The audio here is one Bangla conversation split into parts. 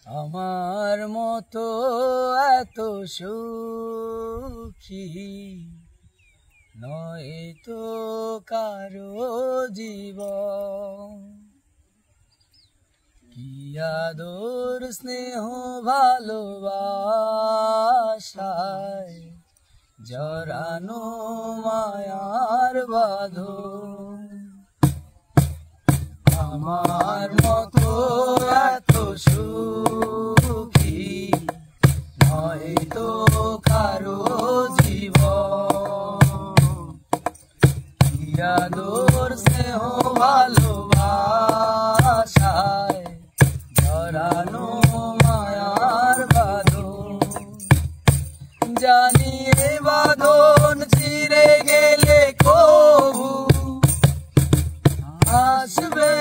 আমার মতো এত সুখী নয় তো কারো জীবন। কি আদর স্নেহ ভালোবাসায় জড়ানো মায়ার বাঁধন। আমার মতো এত সুখী নয় তো কারো জীবন। কি আদর স্নেহ ভালোবাসায় জড়ানো মায়ার বাঁধন। জানি এ বাঁধন ছিঁড়ে গেলে কবু আসবে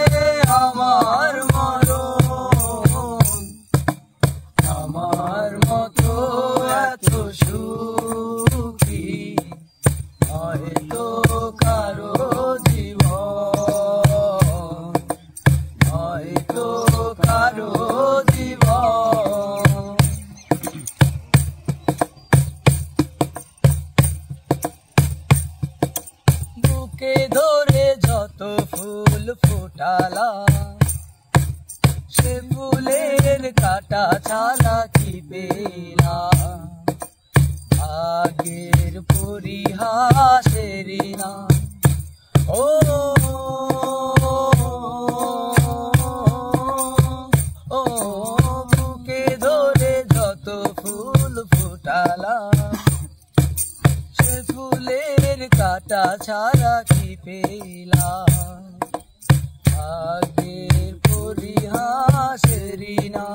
আমার মরণ। আমার মতো এত সুখী হয়তো কারো জীবন, হয়তো কারো জীবন। বুকে ধরে যত ফুল ফোটালাম সে ফুলের কাটা ছাড়া কি পেলাম। ভাগ্যের পরিহাসেরই না ও ও বুকে ধরে যত ফুল ফোটালাম সে ফুলের কাটা ছাড়া কি পেলাম। ভাগ্যের পরিহাসেরই না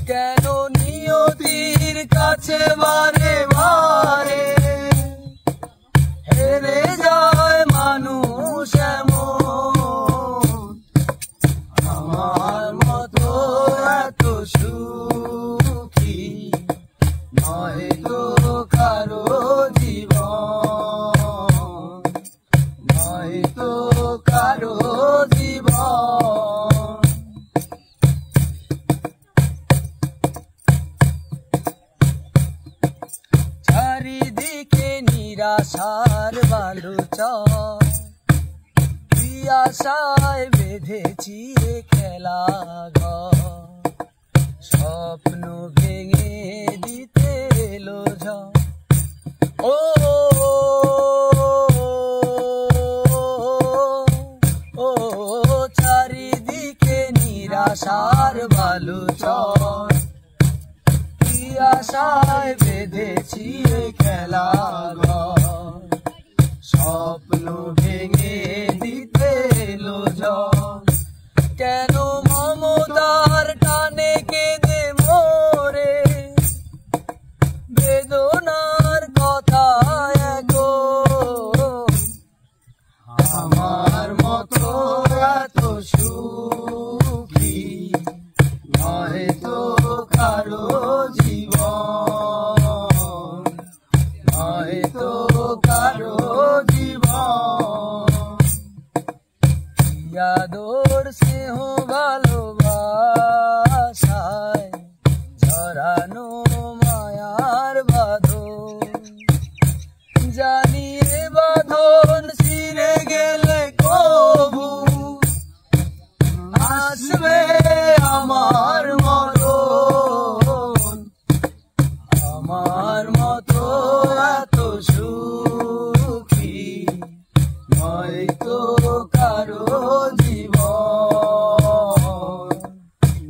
কেন নিয়তির কাছে বারে বারে হেরে যায় মানুষ এমন। আমার মতো এত সুখী নয় তো কারো জীবন, নয় তো কারো জীবন। চারিদিকে নিরাশার বালুচর, কি আশায় বেঁধেছি এ খেলা ঘর। স্বপ্ন ভেঙে দিতে এলো ঝড় ও ও চারিদিকে নিরাশার বালুচর, কি আশায় বেঁধেছি এ খেলা ঘর। স্বপ্ন ভেঙে দিতে এলো ঝড় কেন মমতার টানে কেঁদে মোরে বেদনার কথা এখন। আমার মতো এত সুখী নয় তো কারো জীবন, নয় তো কারো জীবন। কি আদর স্নেহ ভালোবাসায় জড়ানো মায়ার বাঁধন। জানি এ বাঁধন ছিঁড়ে গেলে কবু আসবে আমার মরণ। আমার মতো এত সুখী নয় তো কারো জীবন,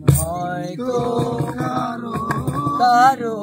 নয় তো কারো